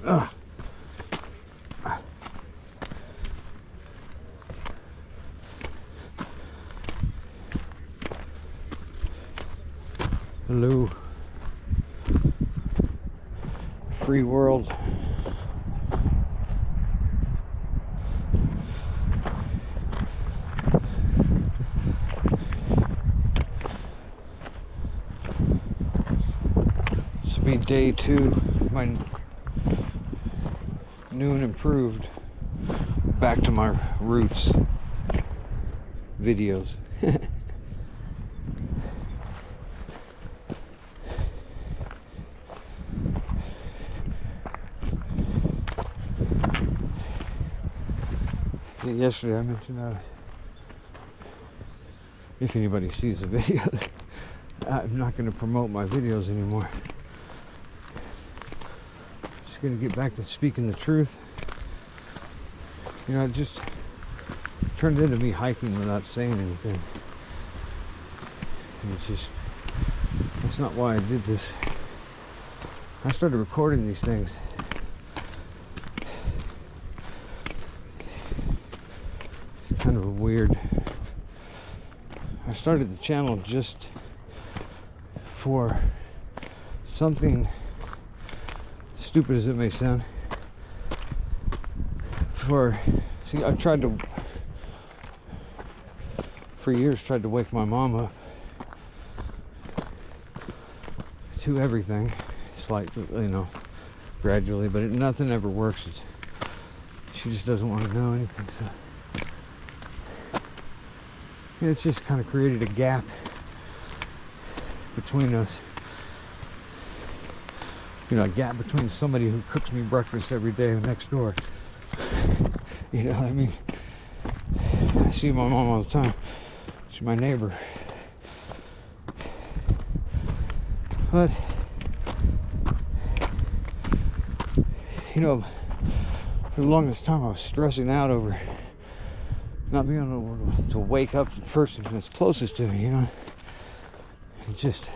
Ugh. Hello. Free world. This will be day 2. My new and improved back to my roots videos. Yesterday I mentioned if anybody sees the videos, I'm not going to promote my videos anymore. Just going to get back to speaking the truth. You know, it just turned into me hiking without saying anything. And it's just, that's not why I did this. I started recording these things kind of weird. I started the channel just for something, stupid as it may sound, I tried to, for years, tried to wake my mom up to everything, slightly, you know, gradually, but nothing ever works. She just doesn't want to know anything, so. And it's just kind of created a gap between us. You know, a gap between somebody who cooks me breakfast every day next door. You know what I mean? I see my mom all the time. She's my neighbor. But, you know, for the longest time I was stressing out over not being able to wake up the person that's closest to me, you know. And just,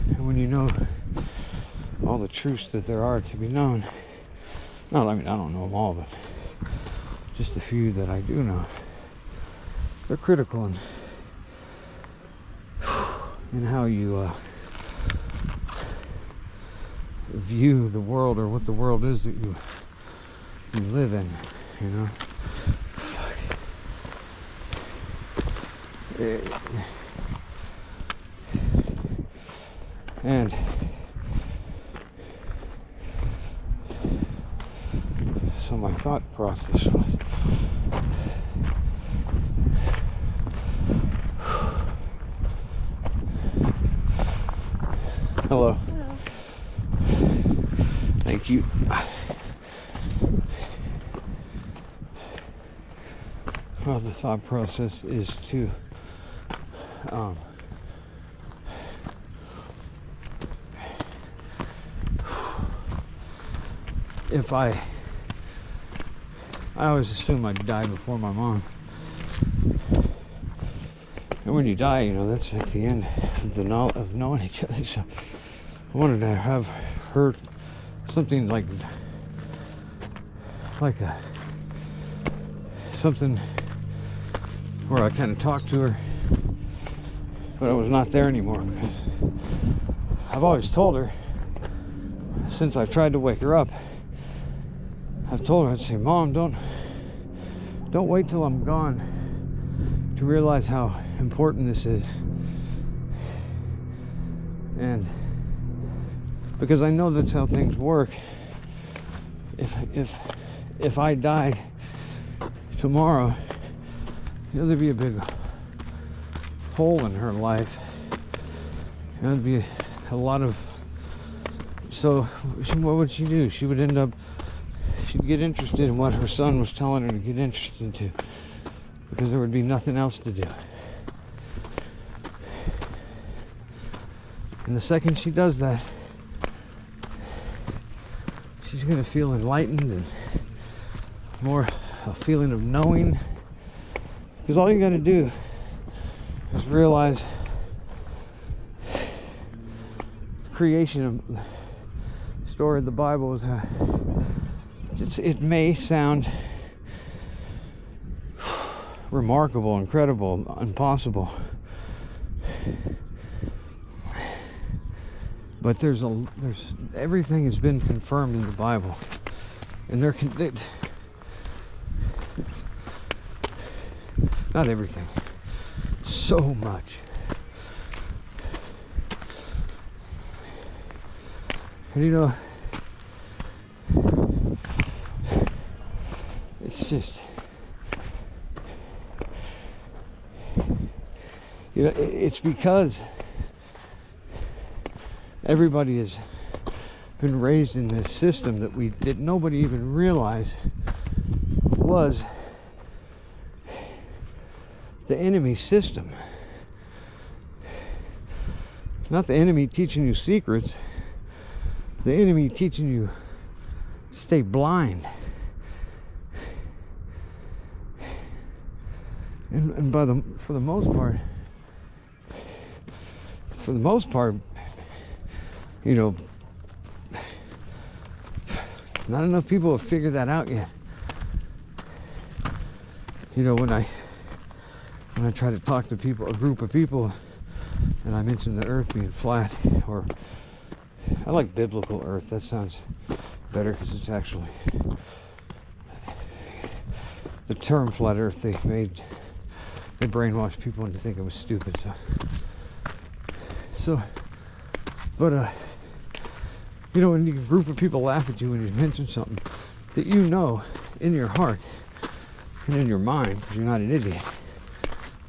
and when you know all the truths that there are to be known, no, I mean, I don't know them all, but just the few that I do know, they're critical in how you view the world, or what the world is that you live in. You know, and so my thought process was, hello. Hello. Thank you. Well, the thought process is to if I always assume I'd die before my mom. And when you die, you know, that's at the end of the of knowing each other. So I wanted to have her something like something where I kind of talked to her, but I was not there anymore, because I've always told her, since I've tried to wake her up, I've told her, I'd say, Mom, don't wait till I'm gone to realize how important this is. And because I know that's how things work. If I died tomorrow, you know, there'd be a big hole in her life. And there'd be a lot of, so what would she do? She would end up, she'd get interested in what her son was telling her to get interested into, because there would be nothing else to do. And the second she does that, she's going to feel enlightened and more a feeling of knowing. Because all you got to do is realize the creation of story of the Bible is how it may sound remarkable, incredible, impossible, but there's everything has been confirmed in the Bible, and not everything, so much. And you know, it's just, you know, it's because everybody has been raised in this system that nobody even realized was the enemy system. Not the enemy teaching you secrets, the enemy teaching you to stay blind. And for the most part, you know, not enough people have figured that out yet. You know, when I try to talk to a group of people, and I mention the earth being flat, or I like biblical earth, that sounds better because it's actually the term flat earth they brainwashed people into thinking it was stupid. But you know, when a group of people laugh at you when you mention something that you know in your heart and in your mind, because you're not an idiot,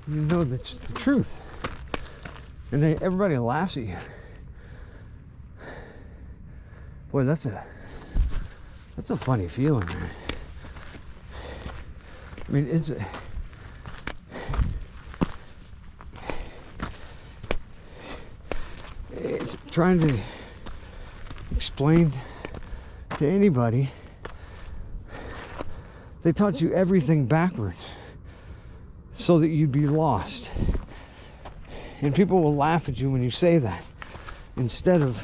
you know that's the truth, and everybody laughs at you. Boy, that's a funny feeling, man. I mean, it's trying to explain to anybody. They taught you everything backwards so that you'd be lost. And people will laugh at you when you say that, instead of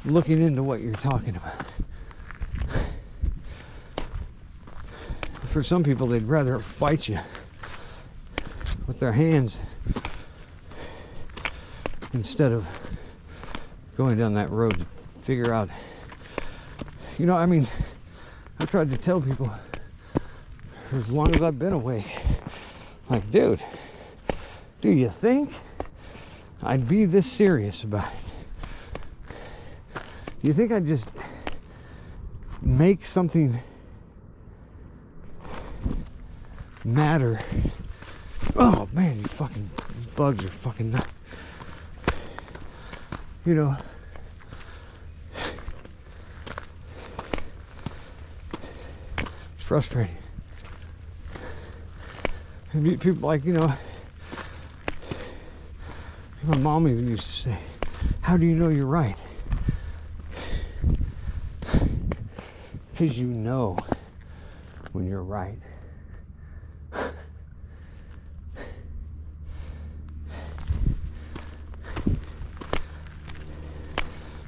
looking into what you're talking about. For some people, they'd rather fight you with their hands instead of going down that road to figure out. You know, I mean, I tried to tell people for as long as I've been awake, like, dude, do you think I'd be this serious about it? Do you think I'd just make something matter? Oh man, you fucking bugs are fucking nuts. You know, it's frustrating. And people, like, you know, my mom even used to say, how do you know you're right? Because you know when you're right.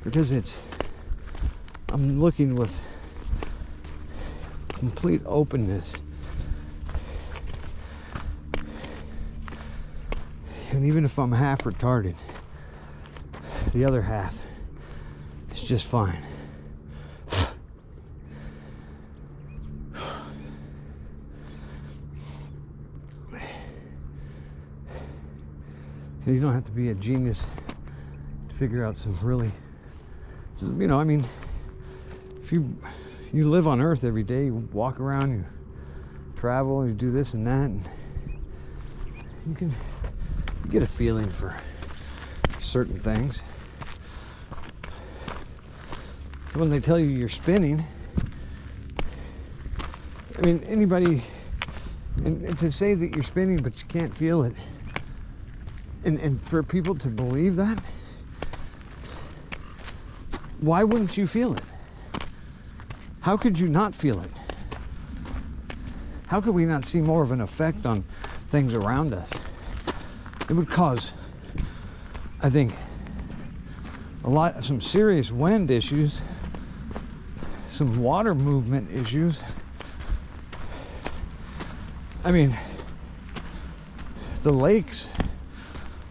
Because I'm looking with complete openness. And even if I'm half retarded, the other half is just fine. You don't have to be a genius to figure out some really, you know, I mean, if you live on Earth every day, you walk around, you travel, you do this and that, and you get a feeling for certain things. So when they tell you you're spinning, I mean, anybody, and to say that you're spinning but you can't feel it, and for people to believe that, why wouldn't you feel it? How could you not feel it? How could we not see more of an effect on things around us? It would cause, I think, some serious wind issues, some water movement issues. I mean, the lakes,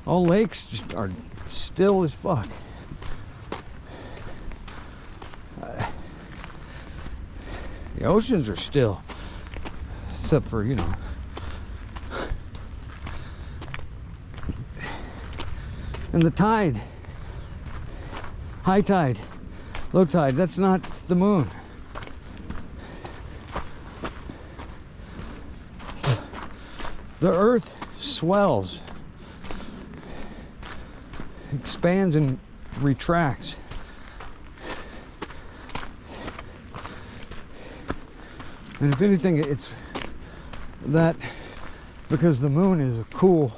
all lakes just are still as fuck. The oceans are still, except for, you know, and the tide, high tide, low tide, that's not the moon. The earth swells, expands and retracts. And if anything, it's that because the moon is a cool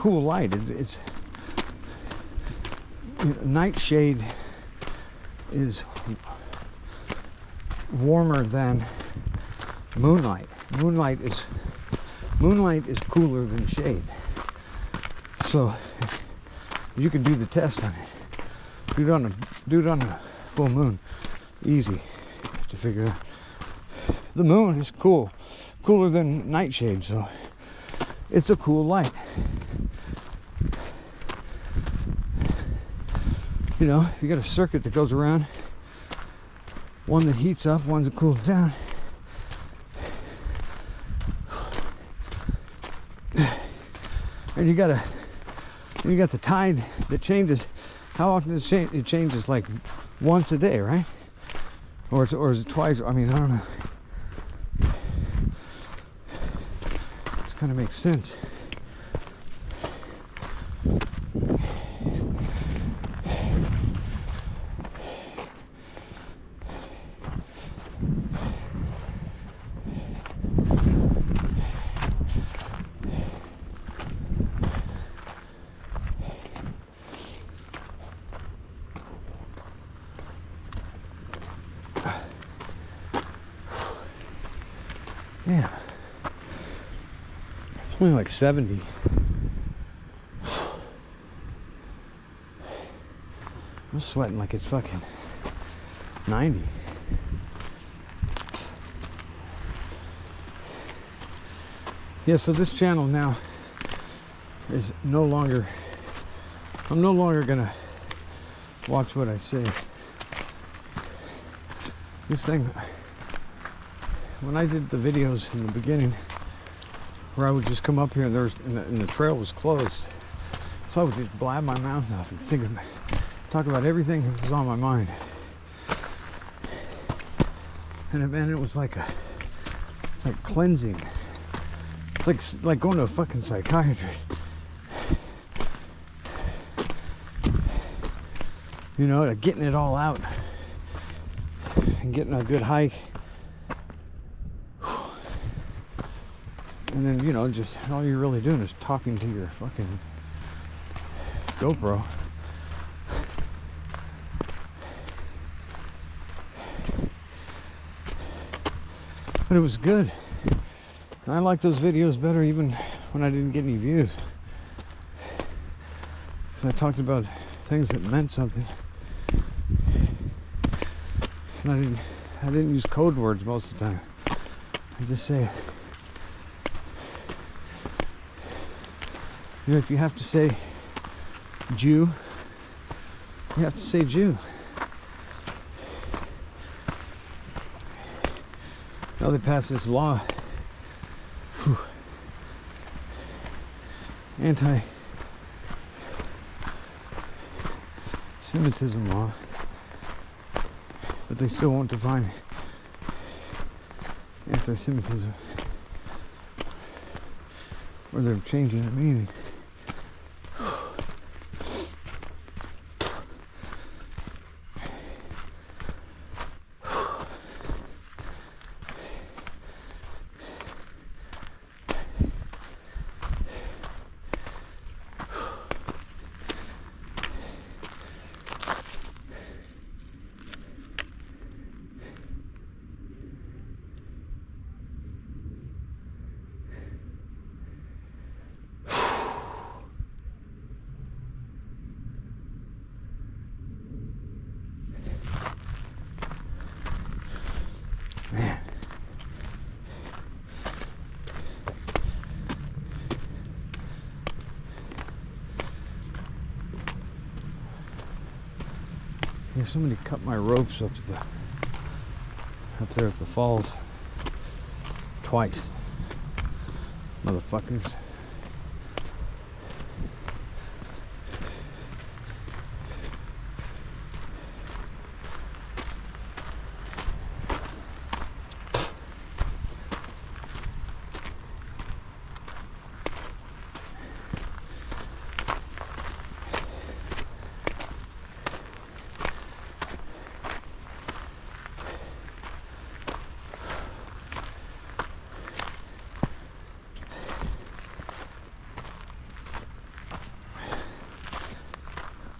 light. It's nightshade is warmer than moonlight. Moonlight is cooler than shade. So you can do the test on it. Do it on a full moon. Easy to figure out. The moon is cooler than nightshade, so it's a cool light. You know, you got a circuit that goes around, one that heats up, one that cools down. And you got the tide that changes. How often does it change? It changes like once a day, right? Or is it twice? I mean, I don't know. It kind of makes sense. Yeah. It's only like 70. I'm sweating like it's fucking 90. Yeah, so this channel now is I'm no longer gonna watch what I say. This thing, when I did the videos in the beginning, where I would just come up here and the trail was closed, so I would just blab my mouth off and talk about everything that was on my mind. And man, it was it's like cleansing. It's like going to a fucking psychiatrist. You know, like getting it all out and getting a good hike. And then, you know, just all you're really doing is talking to your fucking GoPro. But it was good. And I like those videos better even when I didn't get any views. Because I talked about things that meant something. And I didn't use code words most of the time. I just say, you know, if you have to say Jew, you have to say Jew. Now they passed this law, anti-Semitism law, but they still won't define anti-Semitism, or they're changing the meaning. Yeah, somebody cut my ropes up there at the falls twice, motherfuckers.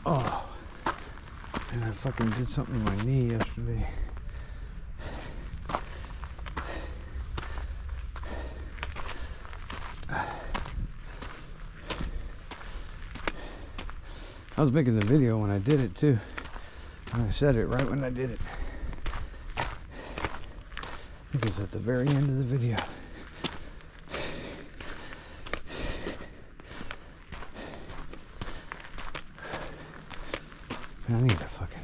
Oh, and I fucking did something to my knee yesterday. I was making the video when I did it too, and I said it right when I did it. I think it was at the very end of the video. I need to fucking...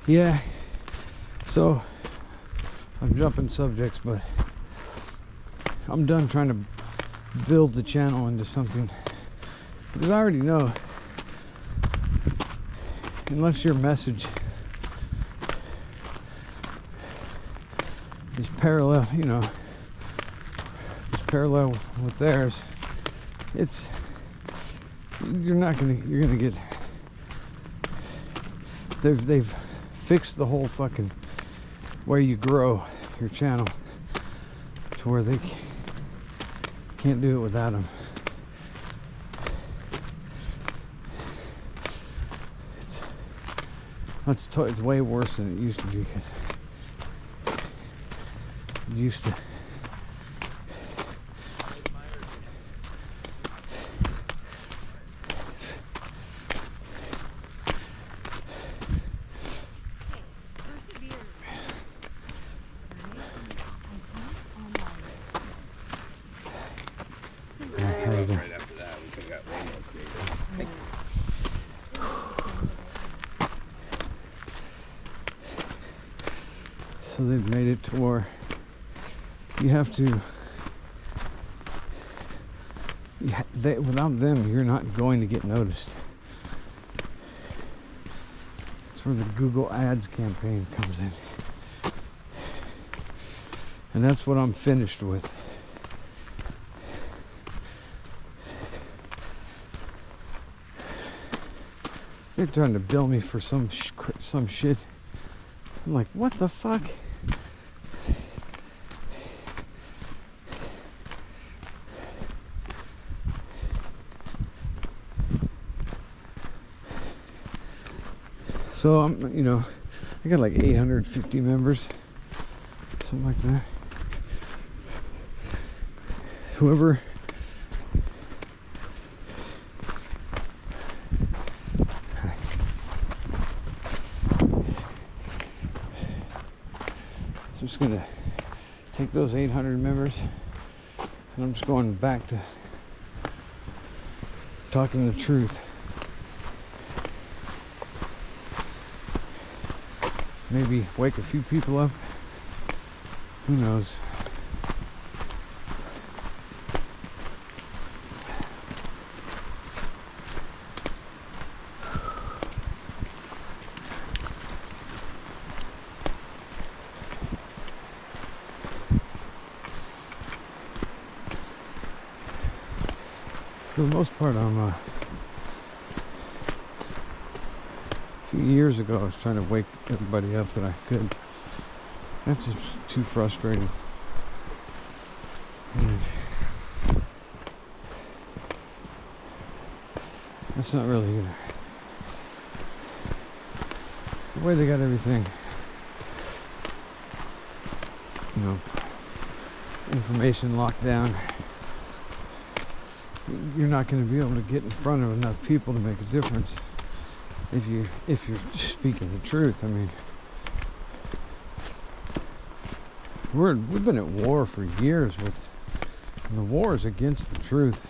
Yeah, so I'm jumping subjects, but I'm done trying to build the channel into something, because I already know, unless your message is parallel, you know, is parallel with theirs, you're gonna get, they've fixed the whole fucking way you grow your channel to where they can't do it without them. It's way worse than it used to be, because it used to. Right after that, we could have got way more creative. So they've made it to where you have to, without them, you're not going to get noticed. That's where the Google Ads campaign comes in. And that's what I'm finished with. They're trying to bill me for some shit. I'm like, what the fuck? So I'm, you know, I got like 850 members, something like that. Whoever So I'm just gonna take those 800 members, and I'm just going back to talking the truth. Maybe wake a few people up. Who knows? For the most part, if 2 years ago, I was trying to wake everybody up that I could. That's just too frustrating. And that's not really either. The way they got everything, you know, information locked down, you're not going to be able to get in front of enough people to make a difference if you're speaking the truth. I mean, we've been at war for years with, and the war is against the truth.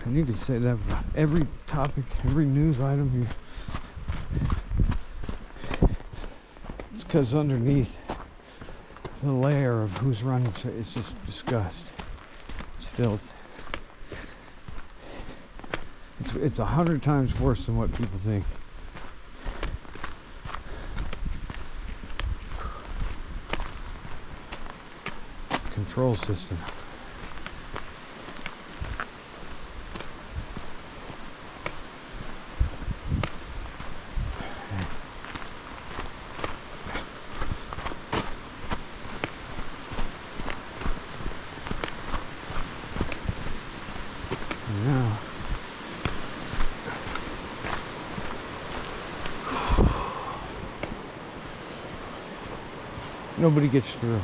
And you can say that about every topic, every news item. It's because underneath the layer of who's running, it's just disgust. It's filth. It's 100 times worse than what people think. Control system. Now, nobody gets through.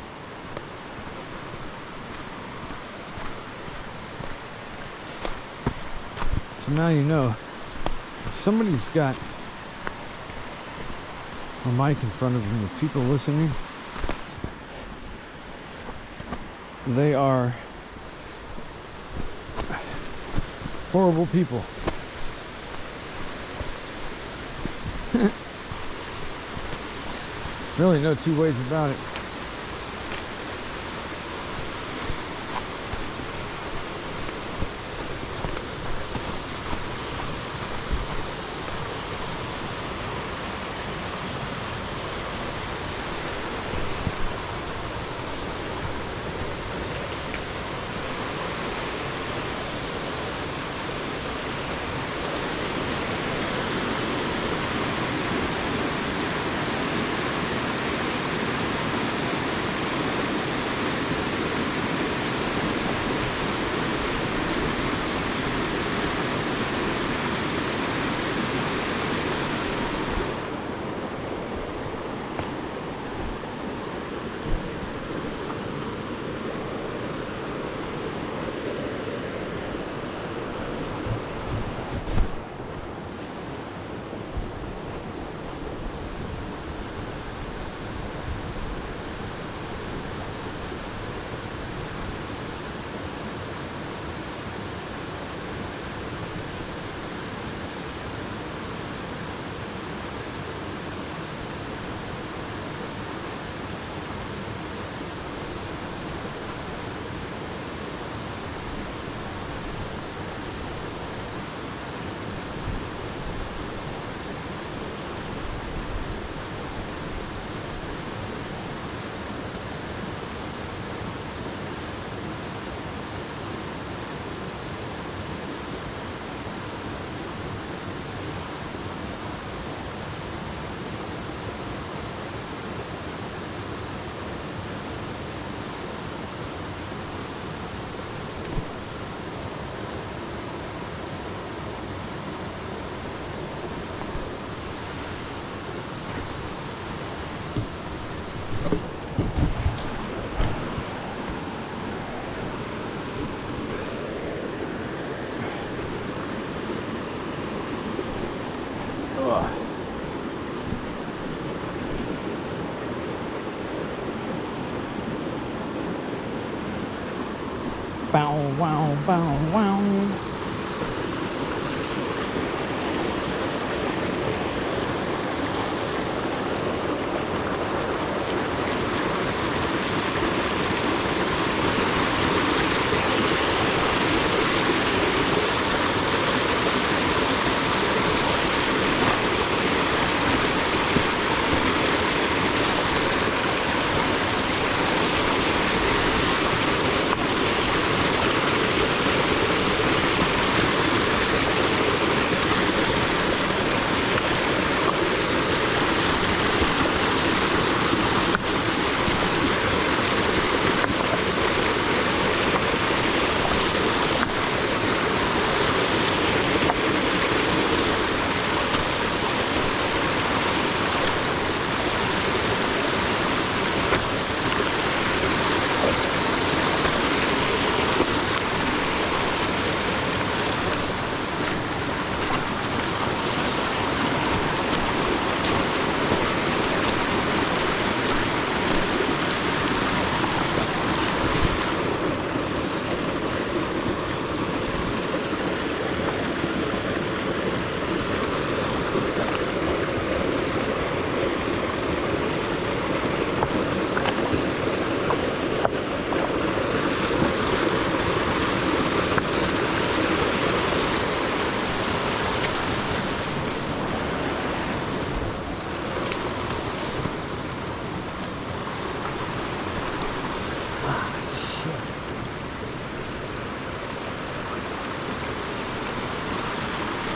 So now you know, if somebody's got a mic in front of them with people listening, they are horrible people. Really no two ways about it. Bow, wow, bow, wow.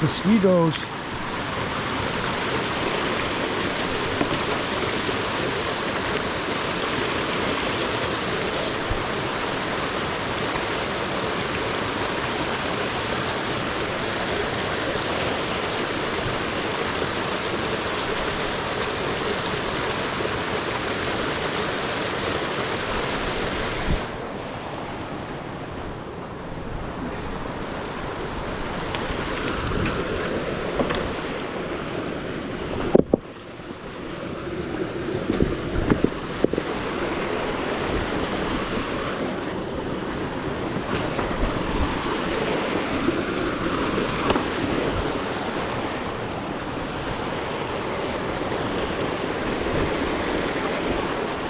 mosquitoes.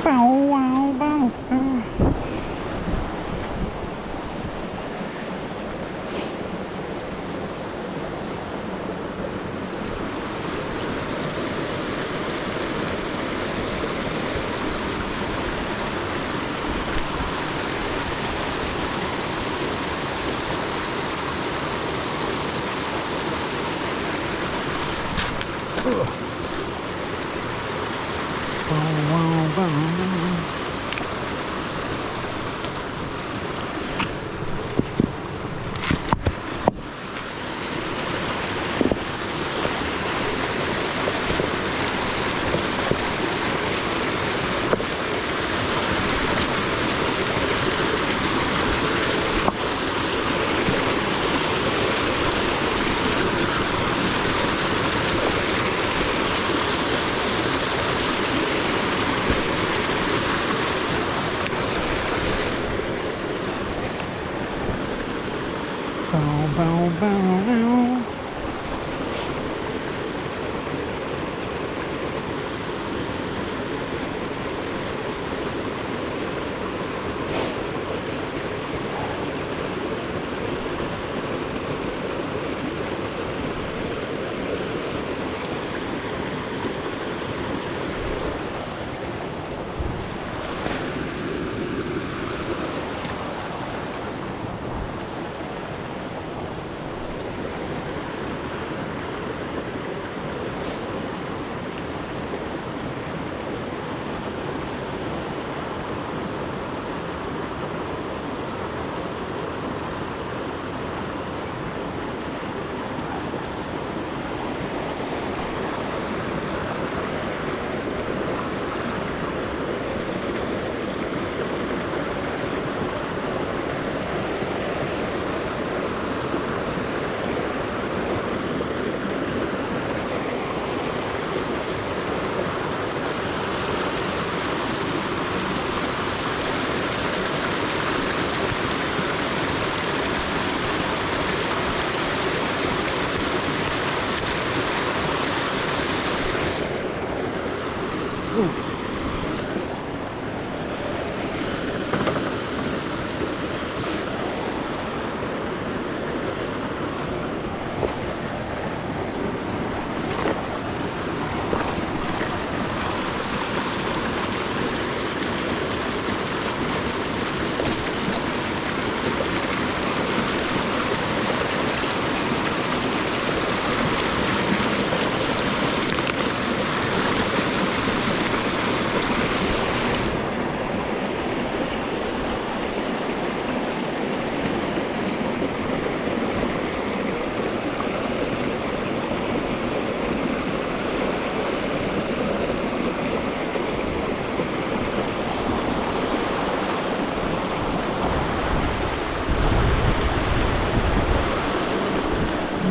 Bow, wow, bow, bow. Bow, wow, bow. Bow, bow, bow, bow.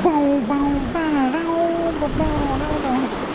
Bow, bow, bow, bow, bow, bow, bow.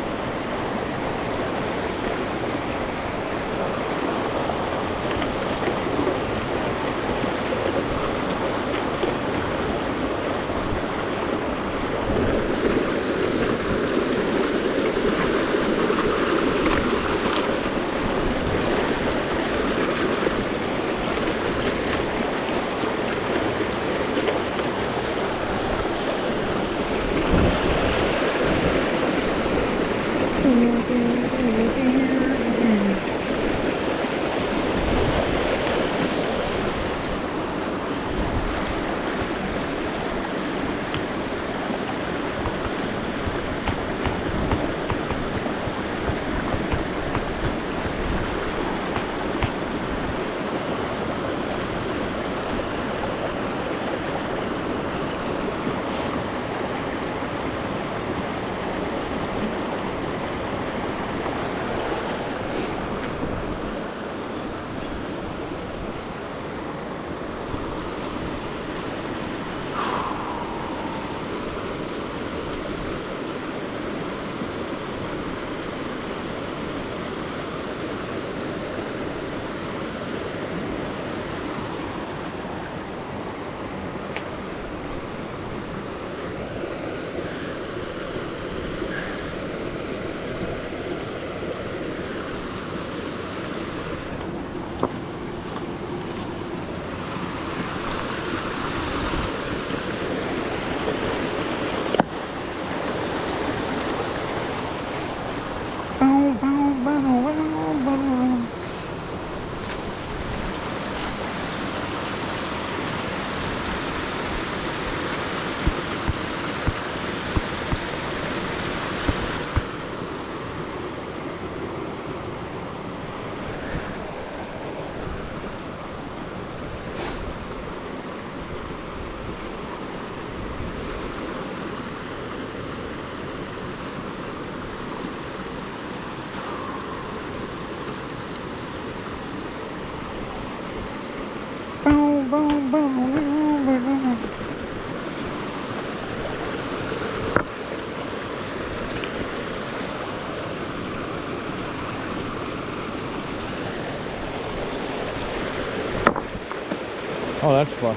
Oh, that's fun.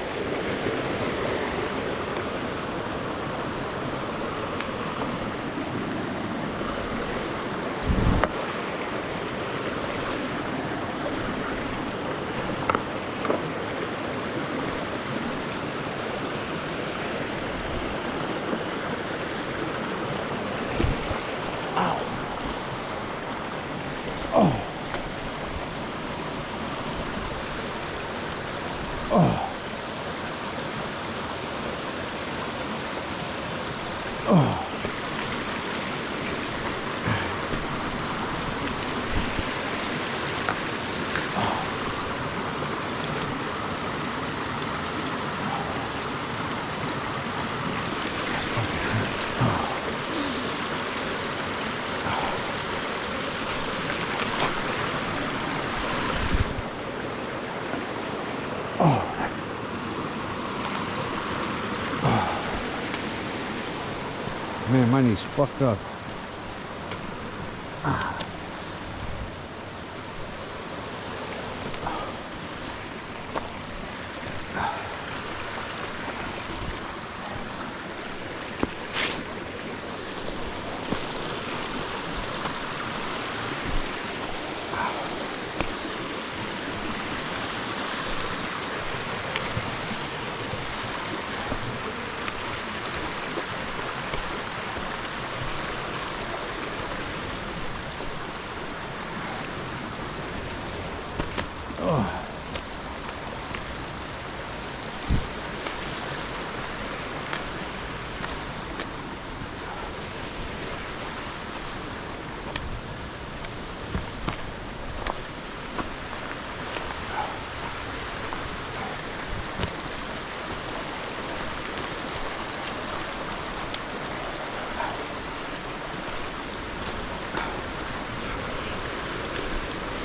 Man, my knee's fucked up.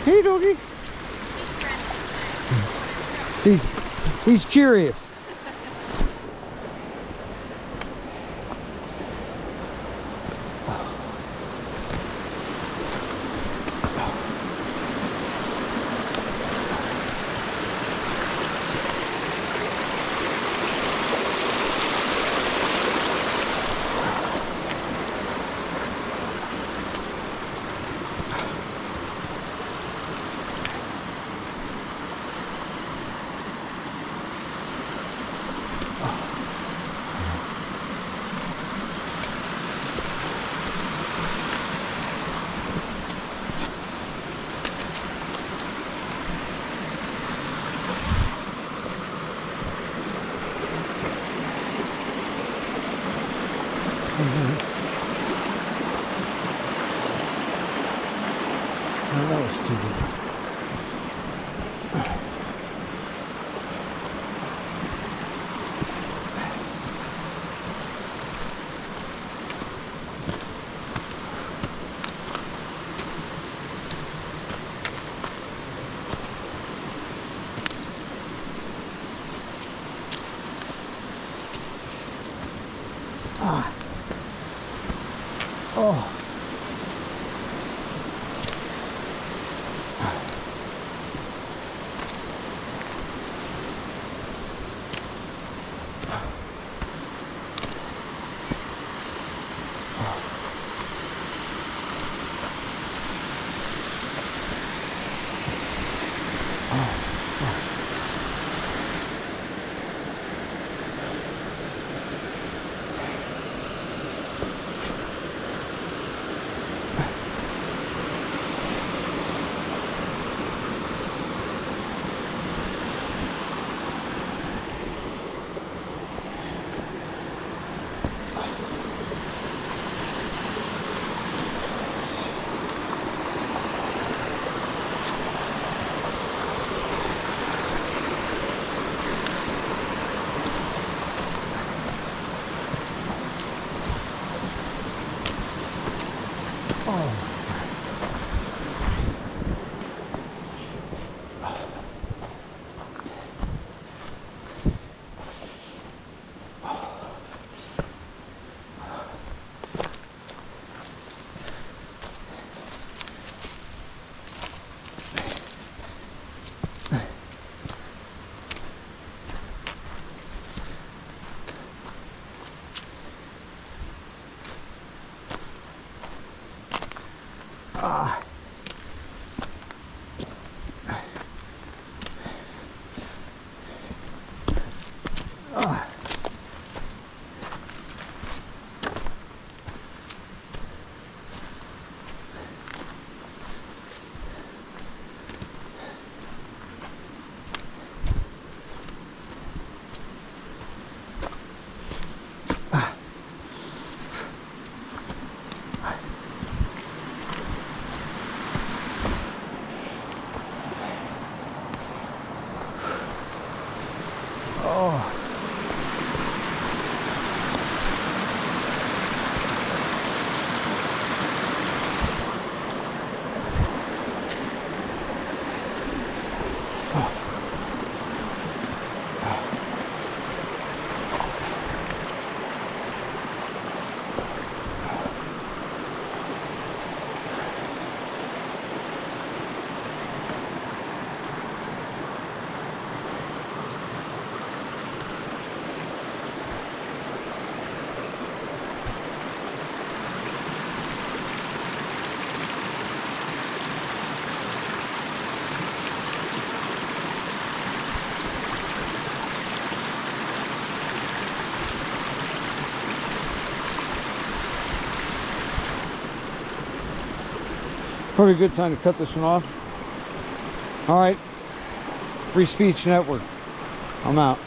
Hey, doggy. He's curious. Oh, that was too good. Oh. Probably a good time to cut this one off. All right, Free Speech Network. I'm out.